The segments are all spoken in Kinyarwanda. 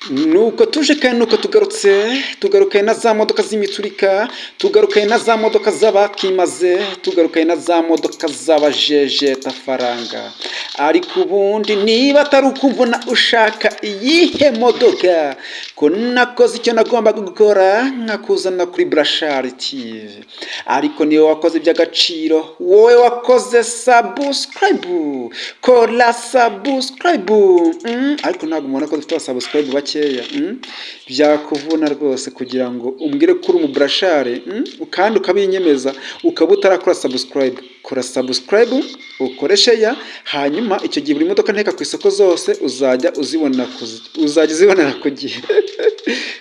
nuko tuje kandi nuko tugarukaye na za modoka z'imiturika, tugarukaye na za modoka z'abakimaze, tugarukaye na za modoka z'abajejetafaranga. Ariko ubundi niba atari ukubona ushaka iyihe modoka, ko nakoze icyo nagombaga gukora nkakuzana kuri Burashari TV. Ariko niwe wakoze iby'agaciro, wowe wakoze subscribe, kora subscribe. Ariko ntabwo mubona ko dufite subscribe bakeya. Byakuvuna rwose kugira ngo umbwire ko uri umu Burashari, kandi ukabinyemeza ukaba utarakora subscribe. Kora subscribe, ukoreshe ya, hanyuma icyo gihe buri modoka nteka ku isoko zose uzajya uzibonera ku gihe.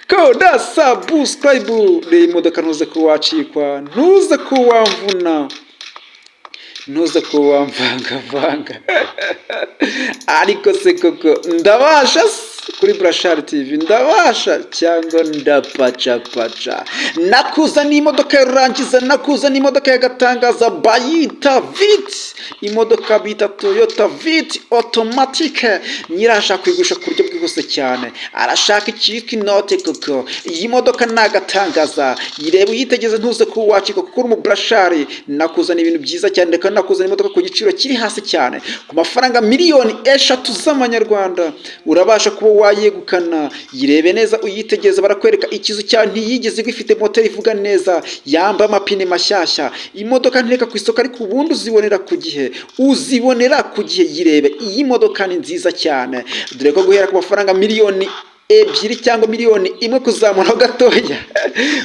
Kora subscribe, reba imodoka ntuze kuwacikwa, ntuze kuwamvuna, ntuze kuwamvangavanga. Ariko se koko ndabasha kuri Burashari TV, ndabasha cyangwa ndapacapaca? Nakuzaniye imodoka ya rurangiza, nakuzaniye imodoka y'agatangaza bayita Vit, imodoka bita Toyota Vit automatique. Nyirashaka kuyigusha ku buryo bwihuse cyane, arashaka icyitwa inote koko. Iyi modoka ni agatangaza, yireba uyitegeze ntuze kuwacika kuko uri mu Burashari. Nakuzaniye ibintu byiza cyane, kandi nakuzaniye imodoka ku giciro kiri hasi cyane, ku mafaranga miliyoni 3 z'amanyarwanda. Urabasha kuba wayegukana. Yirebe neza uyitegereze, barakwereka ikizu cya ntiyigeze ifite moteri ivuga neza, yamba amapine mashyashya. Imodoka nteka ku isoko, ariko ubundi uzibonera ku gihe, uzibonera ku gihe. Yirebe, iyi modoka ni nziza cyane, dore ko guhera ku mafaranga miliyoni 2 cyangwa miliyoni 1 kuzamura gatoya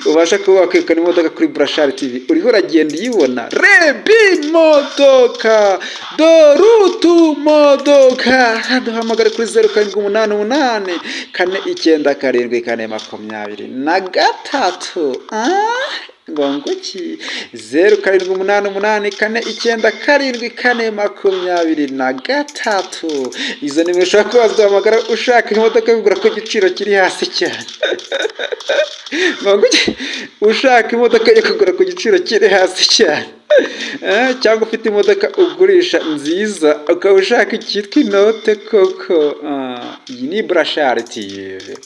ubasha kuba wakwegukana imodoka kuri Burashari TV. Uriho uragenda uyibona, rebi modoka, dorutu modoka. Duhamagare kuri 0788 497 ngongoki 0788 izo nimero ushaka kubahamagara ushaka imodoka bigura ku giciro kiri hasi cyane. Ngongoki ushaka imodoka yo kugura ku giciro kiri hasi cyane, cyangwa ufite imodoka ugurisha nziza ukaba ushaka icyitwa inote koko. Iyi ni Burashari TV.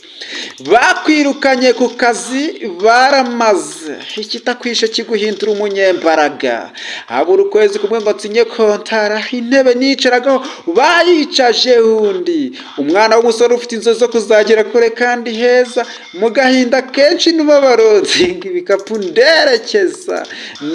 Bakwirukanye ku kazi, baramaze. Ikitakwishe kiguhindura umunyembaraga. Habura ukwezi kumwe ngo nsinye kontara, intebe nicaragaho bayicaje undi. Umwana w'umusore ufite inzozi zo kuzagera kure kandi heza, mu gahinda kenshi n'umubabaro, nzinga ibikapu nderekeza.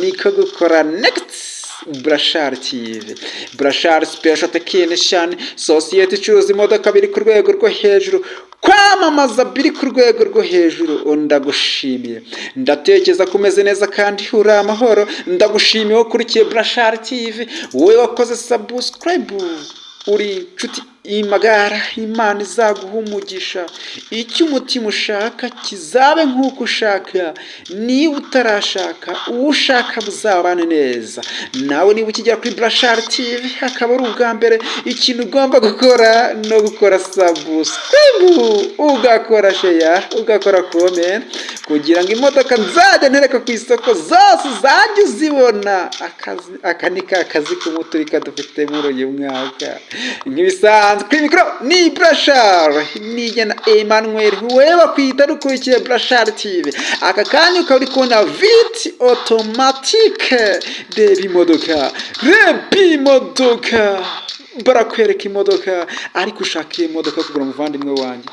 Niko gukora next. Burashari TV, Burashari Special Technician, sosiyete icuruza imodoka biri ku rwego rwo hejuru, kwamamaza biri ku rwego rwo hejuru. Ndagushimiye, ndatekereza ko umeze neza kandi uri amahoro. Ndagushimiye ukurikiye Burashari TV, wowe wakoze subscribe, uri inshuti imagara. Imana izaguha umugisha, icyo umutima ushaka kizabe nk'uko ushaka. Niba utarashaka, uwo ushaka buzabane neza nawe. Niba ukigera kuri Burashari TV akaba ari ubwa mbere, ikintu ugomba gukora no gukora subscribe, ugakora share, ugakora comment, kugira ngo imodoka nzajya ntereka ku isoko zose uzajya uzibona. Aka ni ka kazi k'umuturika dufite muri uyu mwaka. Nk'ibisanzwe kuri mikoro ni Burashari, nigena Emmanuel, wowe wakwita dukurikiye Burashari TV. Aka kanya ukaba uri kubona Vit automatique. Reba imodoka, reba imodoka, barakwereka imodoka. Ariko ushaka iyi modoka kugura umuvandimwe wanjye,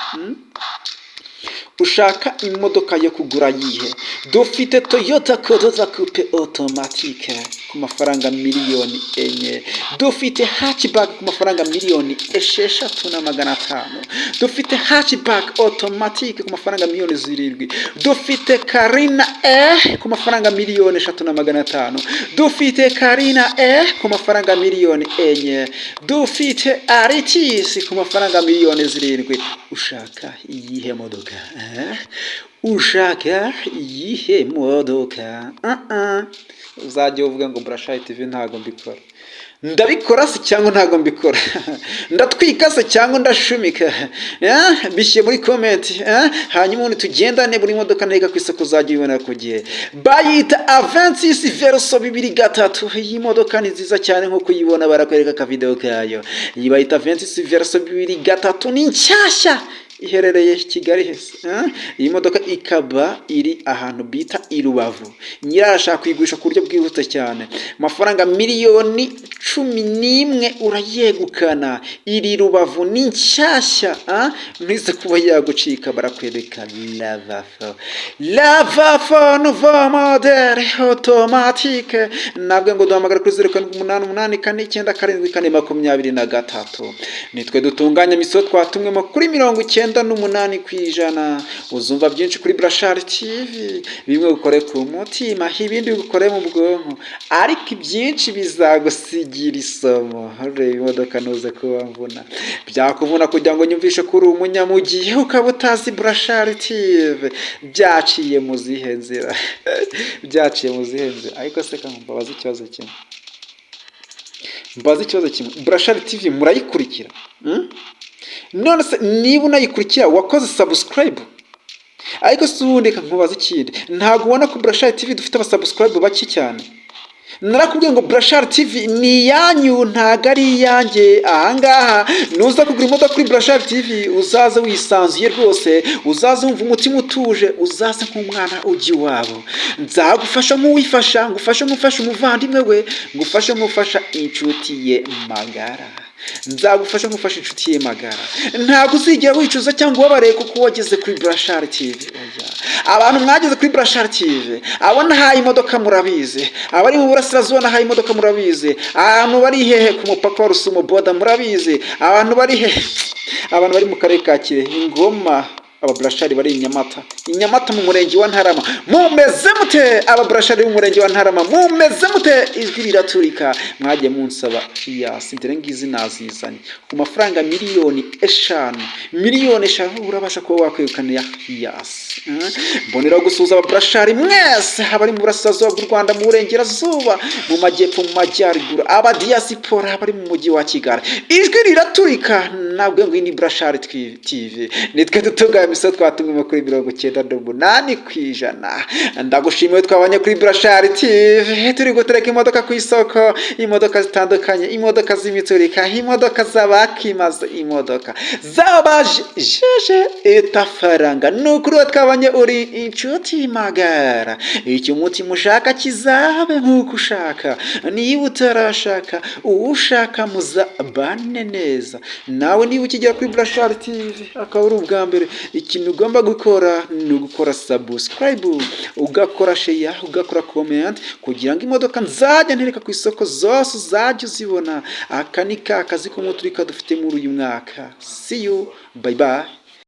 ushaka imodoka yo kugura yihe? Dufite Toyota Corolla Coupe automatique ku mafaranga miliyoni 4. Dufite hatchback ku mafaranga miliyoni 6,500. Dufite hatchback automatique ku mafaranga miliyoni 7. Dufite Carina ku mafaranga miliyoni 3,500. Dufite Carina ku mafaranga miliyoni 4. Dufite Aritis ku mafaranga miliyoni 7. Ushaka iyihe modoka? Ushaka iyihe modoka? Uzajya uvuga ngo Burashari TV ntago mbikora. Ndabikora se cyangwa ntago mbikora? Ndatwika se cyangwa ndashumika? Bishyire muri comment. Hanyuma ubundi tugendane, buri modoka ntega ku isoko uzajya uyibona ku gihe. Bayita Avensis Verso 2.3. Iyi modoka ni nziza cyane nko kuyibona, barakwereka ka video kayo. Iyi bayita Avensis Verso 2.3 ni nshyashya. iherereye Kigali hese. Iyi modoka ikaba iri ahantu bita i Rubavu. Nyirayo arashaka kuyigurisha ku buryo bwihuse cyane, amafaranga miliyoni 11 urayegukana. Iri Rubavu ni nshyashya, ntize kuba yagucika. Barakwereka Lava4 nouveau modèle automatique. Nabwo ngo duhamagara kuri 0788497423. Nitwe dutunganya imisoro twatumwemo kuri 98%. Uzumva byinshi kuri Brashari TV, bimwe ukore ku mutima, ibindi ukore mu bwonko, ariko ibyinshi bizagusigira isomo. Reba imodoka ntuze kuba mvuna, byakuvuna kugira ngo nyumvishe kuri umunyamugihe ukaba utazi Brashari TV. Byaciye mu zihe nzira? Byaciye mu zihe nzira? Ariko se mbabaza ikibazo kimwe, Brashari TV murayikurikira? None se niba unayikurikira wakoze subscribe? Ariko se ubundi nkubaza ikindi, ntabwo ubona ko Brashari TV dufite abasubscribe bake cyane? Narakubwiye ngo Brashari TV ni yanyu, ntago ari iyanjye. Ahangaha nuza kugura imodoka kuri Brashari TV uzaze wisanzuye rwose, uzaze wumva umutima utuje, uzaze nk'umwana ujya iwabo. Nzagufasha nk'uwifasha, ngufashe nk'ufasha umuvandimwe we, ngufashe nk'ufasha inshuti ye magara. Nzagufasha nk'ufasha inshuti ye magara. Ntabwo uzigera wicuza cyangwa ubabareye kuko wageze kuri Brashari TV. Abantu mwageze kuri Brashari TV, abo nahaye imodoka murabizi, abari mu burasirazuba nahaye imodoka murabizi, abantu bari hehe ku mupaka wa Rusumo boda murabizi, abantu bari hehe, abantu bari mu karere ka Kirehe, Ingoma, aba Brashari bari Inyamata mu murenge wa Ntarama mumeze mute? Aba Brashari mu murenge wa Ntarama mumeze mute? Ijwi riraturika. Mwagiye munsaba Fiyasi, ndere ngizi nazizanye ku mafaranga miliyoni 5 urabasha kuba wakwegukana Fiyasi. Mbonera gusuza aba Brashari mwese abari mu burasirazuba bw'u Rwanda, mu burengerazuba, mu majyepfo, mu majyaruguru, aba diaspora bari mu mujyi wa Kigali. Ijwi riraturika. Nabwo ngo ni Brashari TV, nitwe dutunga imisoro twatumwemo kuri 98%. Ndagushimiye twabanye kuri Brashari TV, turi gutereka imodoka ku isoko, imodoka zitandukanye, imodoka z'imiturika, imodoka z'abakimaze, imodoka z'abaje etafaranga. Nukuri twabanye uri inshuti magara, icyo umutima ushaka kizabe nk'uko ushaka. Niba utarashaka, ushaka muzabane neza. Nawe niba ukigera kuri Brashari TV akaba ari ubwa mbere, ikintu ugomba gukora ni ugukora subscribe, ugakora share, ugakora comment, kugira ngo imodoka nzajya ntereka ku isoko zose uzajya uzibona. Aka ni ka kazi k'umuturika dufite muri uyu mwaka. See you, bye bye.